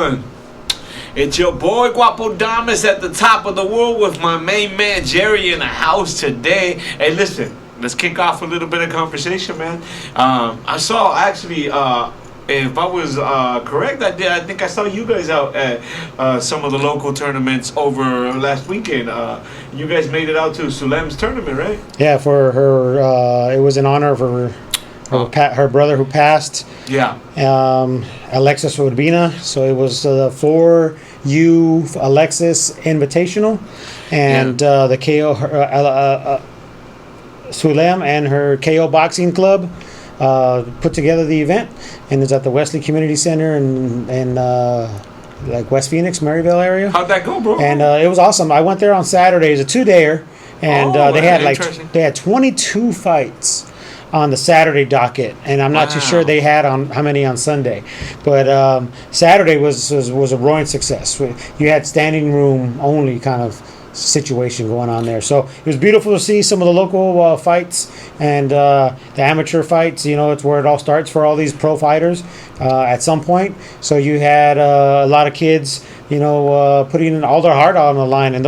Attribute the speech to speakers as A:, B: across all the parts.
A: everyone? It's your boy Guapo Damas at the top of the world with my main man Jerry in the house today. Hey, listen, let's kick off a little bit of conversation, man. I saw actually, if I was correct, I think I saw you guys out at some of the local tournaments over last weekend. You guys made it out to Sulem's tournament, right?
B: Yeah, for her, it was in honor of her brother who passed.
A: Yeah.
B: Alexis Urbina. So it was the 4U Alexis Invitational, and the KO Sulem and her KO Boxing Club put together the event, and it's at the Wesley Community Center in like West Phoenix, Maryville area.
A: How'd that go, bro?
B: And it was awesome. I went there on Saturday. It was a 2-dayer, and they had 22 fights on the Saturday docket, and I'm not too sure they had on how many on Sunday, but Saturday was a roaring success. You had standing room only kind of situation going on there, so it was beautiful to see some of the local fights and the amateur fights. You know, it's where it all starts for all these pro fighters at some point. So you had a lot of kids, you know, putting in all their heart on the line, and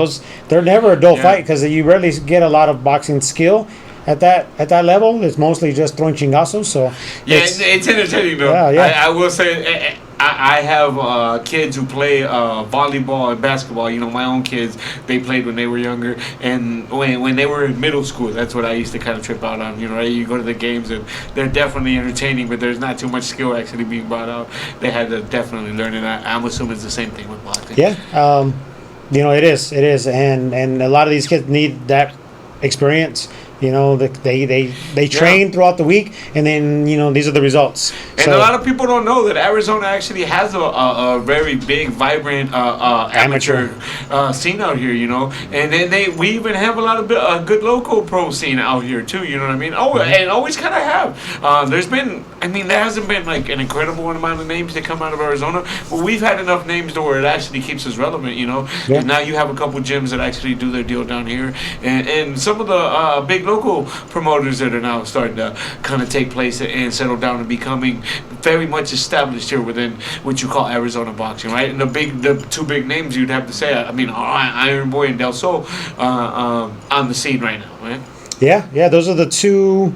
B: they're never a dull fight because you rarely get a lot of boxing skill at that level. It's mostly just throwing chingazos. So
A: it's entertaining though. I will say I have kids who play volleyball and basketball. You know, my own kids, they played when they were younger, and when they were in middle school, that's what I used to kind of trip out on. You know, right? You go to the games and they're definitely entertaining, but there's not too much skill actually being brought out. They had to definitely learn it. I'm assuming it's the same thing with boxing.
B: Yeah, you know, it is, and a lot of these kids need that experience. You know, they train throughout the week, and then, you know, these are the results.
A: And a lot of people don't know that Arizona actually has a very big, vibrant amateur scene out here, you know. And then we even have a lot of a good local pro scene out here, too, you know what I mean? Oh, and always kind of have. There hasn't been, like, an incredible amount of names that come out of Arizona, but we've had enough names to where it actually keeps us relevant, you know. Yeah. And now you have a couple gyms that actually do their deal down here. And some of the big local promoters that are now starting to kind of take place and settle down and becoming very much established here within what you call Arizona boxing, right? And the two big names you'd have to say, I mean, Iron Boy and Del Sol on the scene right now, right?
B: Yeah, those are the two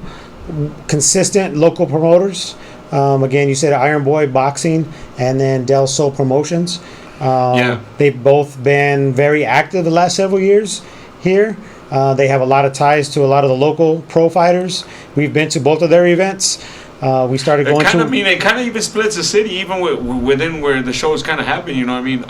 B: consistent local promoters. Again, you said Iron Boy Boxing and then Del Sol Promotions. They've both been very active the last several years here. They have a lot of ties to a lot of the local pro fighters. We've been to both of their events. We started going to.
A: It kind of even splits the city, even within where the shows kind of happen. You know what I mean?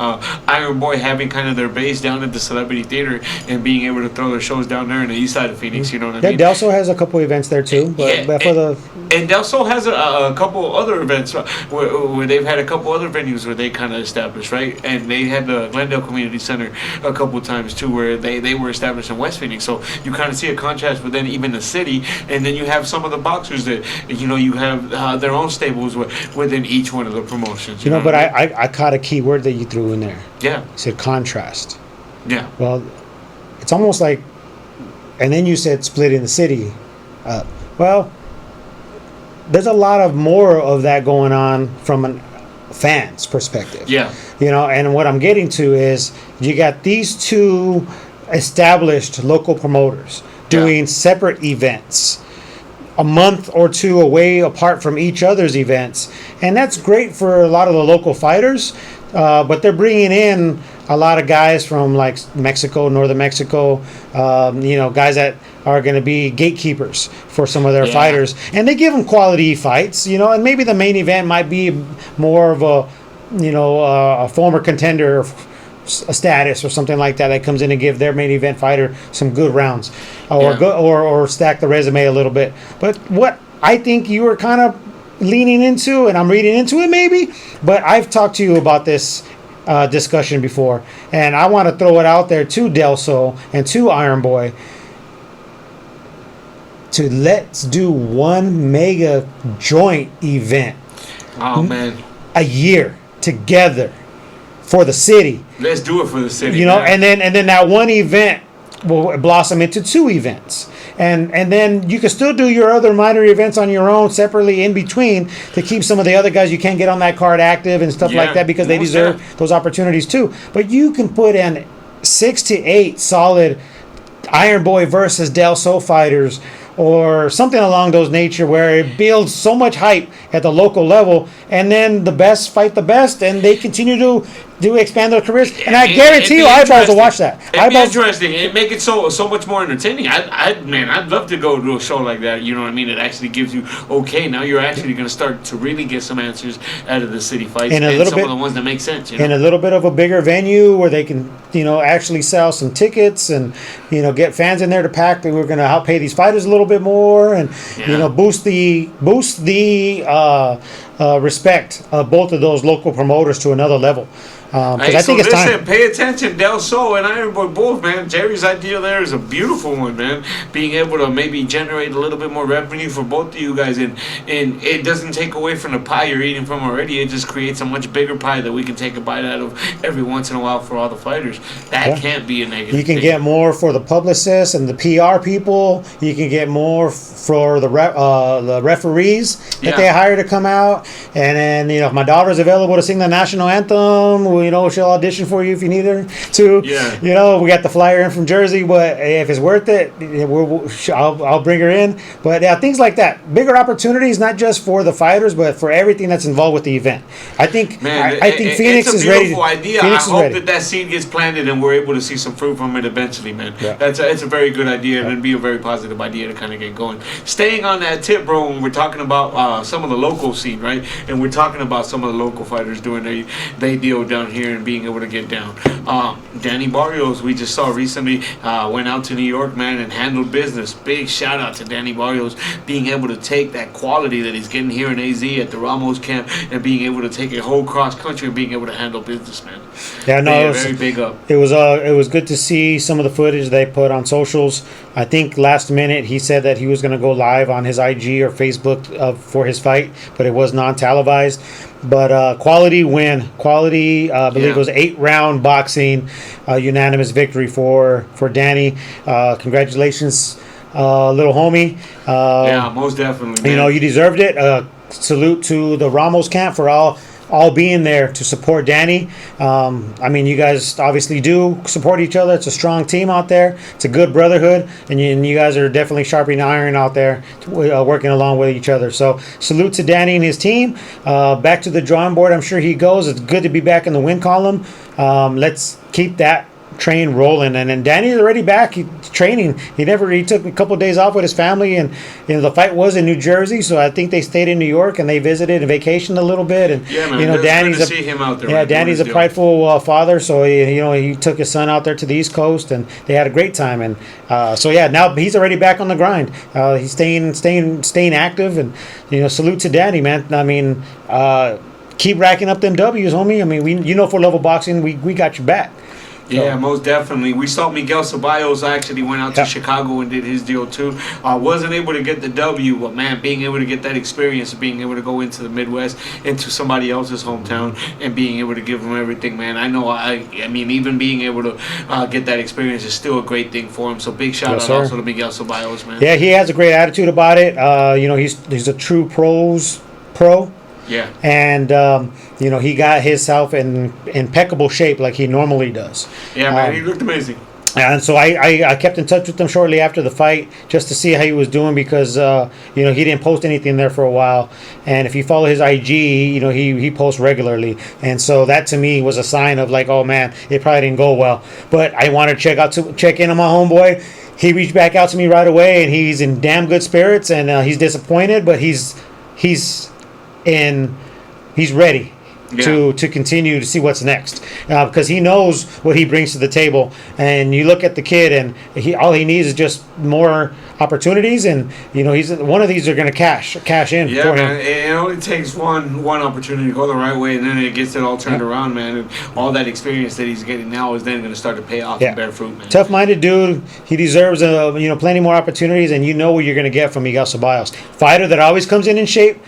A: Iron Boy having kind of their base down at the Celebrity Theater and being able to throw their shows down there in the east side of Phoenix. You know what I mean?
B: Del Sol has a couple events there too,
A: and Del Sol has a couple other events where they've had a couple other venues where they kind of established, right? And they had the Glendale Community Center a couple times too, where they were established in West Phoenix. So you kind of see a contrast within even the city, and then you have some of the boxers that you have their own stables within each one of the promotions.
B: You know, but I caught a key word that you threw in there.
A: Yeah.
B: You said contrast.
A: Yeah.
B: Well, it's almost like, and then you said splitting the city up. Well, there's a lot of more of that going on from a fan's perspective.
A: Yeah.
B: You know, and what I'm getting to is you got these two established local promoters doing separate events a month or two away apart from each other's events, and that's great for a lot of the local fighters, but they're bringing in a lot of guys from like Mexico, northern Mexico, guys that are going to be gatekeepers for some of their fighters, and they give them quality fights, and maybe the main event might be more of a former contender a status or something like that comes in and give their main event fighter some good rounds, or stack the resume a little bit. But what I think you were kind of leaning into, and I'm reading into it maybe, but I've talked to you about this discussion before, and I want to throw it out there to Del Sol and to Iron Boy to let's do one mega joint event.
A: Oh man,
B: a year together for the city.
A: Let's do it for the city.
B: And then that one event will blossom into two events. and then you can still do your other minor events on your own separately in between to keep some of the other guys you can't get on that card active and stuff like that, because they deserve those opportunities too. But you can put in 6 to 8 solid Iron Boy versus Del Sol fighters, or something along those nature, where it builds so much hype at the local level, and then the best fight the best, and they continue to expand their careers. And I guarantee you, eyeballs will watch that.
A: It'd be interesting. It'd make it so much more entertaining. I'd love to go to a show like that. You know what I mean? It actually gives you, okay, now you're actually going to start to really get some answers out of the city fights, and some of the ones that make sense. You know?
B: In a little bit of a bigger venue where they can, actually sell some tickets and, get fans in there to pack. We're going to help pay these fighters a little bit more, and boost the respect of both of those local promoters to another level. Because I think it's time.
A: Pay attention, Del Sol and Iron Boy both, man. Jerry's idea there is a beautiful one, man. Being able to maybe generate a little bit more revenue for both of you guys, and it doesn't take away from the pie you're eating from already. It just creates a much bigger pie that we can take a bite out of every once in a while for all the fighters. That can't be a negative.
B: You can get more for the publicists and the PR people. You can get more for the referees that they hire to come out. And then, if my daughter's available to sing the national anthem, she'll audition for you if you need her to. Yeah. We got the flyer in from Jersey, but if it's worth it, I'll bring her in. But things like that, bigger opportunities, not just for the fighters, but for everything that's involved with the event. I think Phoenix is ready.
A: It's a beautiful idea. I hope that seed gets planted and we're able to see some fruit from it eventually, man. Yeah. It's a very good idea, and it'd be a very positive idea to kind of get going. Staying on that tip, bro, when we're talking about some of the local scene, right? And we're talking about some of the local fighters doing their deal down here and being able to get down. Danny Barrios, we just saw recently, went out to New York, man, and handled business. Big shout out to Danny Barrios being able to take that quality that he's getting here in AZ at the Ramos camp and being able to take it whole cross country and being able to handle business, man.
B: Yeah, no,
A: it was very big up.
B: It was good to see some of the footage they put on socials. I think last minute he said that he was going to go live on his IG or Facebook for his fight, but it was non-televised. But quality win. I believe it was 8-round boxing, unanimous victory for Danny. Congratulations, little homie.
A: Most definitely, man.
B: You deserved it. Salute to the Ramos camp for all being there to support Danny. You guys obviously do support each other. It's a strong team out there. It's a good brotherhood, and you guys are definitely sharpening iron out there, working along with each other. So salute to Danny and his team. Back to the drawing board. I'm sure he goes. It's good to be back in the win column. Let's keep that train rolling, and then Danny's already back. He's training. He took a couple of days off with his family, and the fight was in New Jersey, so I think they stayed in New York and they visited and vacationed a little bit. And
A: Danny's good to see him out there.
B: Yeah, Danny's a prideful father, so he took his son out there to the East Coast, and they had a great time. And now he's already back on the grind. He's staying active, and salute to Danny, man. Keep racking up them W's, homie. For Love of Boxing, we got your back.
A: Yeah, most definitely. We saw Miguel Ceballos actually went out to Chicago and did his deal too. Wasn't able to get the W, but man, being able to get that experience, being able to go into the Midwest, into somebody else's hometown, and being able to give them everything, man. I know. Even being able to get that experience is still a great thing for him. So big shout out also to Miguel Ceballos, man.
B: Yeah, he has a great attitude about it. He's a true pro.
A: Yeah.
B: And, he got himself in impeccable shape like he normally does.
A: Yeah, man, he looked amazing.
B: And so I kept in touch with him shortly after the fight just to see how he was doing, because, he didn't post anything there for a while. And if you follow his IG, he posts regularly. And so that to me was a sign of like, oh, man, it probably didn't go well. But I wanted to check in on my homeboy. He reached back out to me right away, and he's in damn good spirits, and he's disappointed, but he's ready to continue to see what's next, because he knows what he brings to the table. And you look at the kid, and all he needs is just more opportunities, and he's one of these are going to cash in for him.
A: Man, it only takes one opportunity to go the right way, and then it gets it all turned around, man. And all that experience that he's getting now is then going to start to pay off and bear fruit, man.
B: Tough-minded dude. He deserves plenty more opportunities, and what you're going to get from Miguel Ceballos. Fighter that always comes in shape,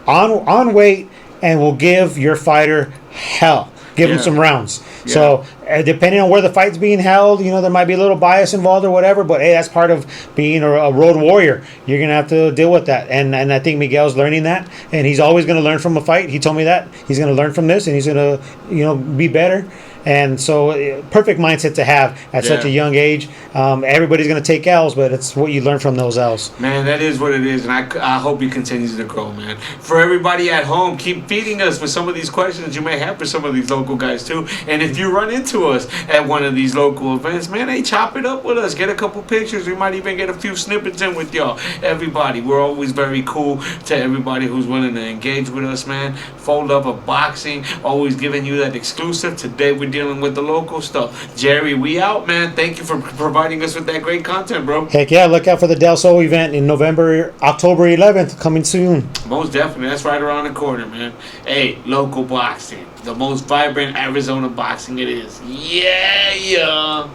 B: on weight, and will give your fighter hell. Give him some rounds. Yeah. So Depending on where the fight's being held, there might be a little bias involved or whatever. But hey, that's part of being a road warrior. You're gonna have to deal with that, and I think Miguel's learning that, and he's always gonna learn from a fight. He told me that he's gonna learn from this, and he's gonna be better. And so, perfect mindset to have at such a young age. Everybody's going to take L's, but it's what you learn from those L's.
A: Man, that is what it is, and I hope he continues to grow, man. For everybody at home, keep feeding us with some of these questions you may have for some of these local guys, too. And if you run into us at one of these local events, man, hey, chop it up with us. Get a couple pictures. We might even get a few snippets in with y'all. Everybody, we're always very cool to everybody who's willing to engage with us, man. 4Love of Boxing, always giving you that exclusive. Today, we're dealing with the local stuff. Jerry, we out, man. Thank you for providing us with that great content, bro.
B: Heck yeah, look out for the Del Sol event in October 11th, coming soon.
A: Most definitely. That's right around the corner, man. Hey, local boxing. The most vibrant Arizona boxing it is. Yeah.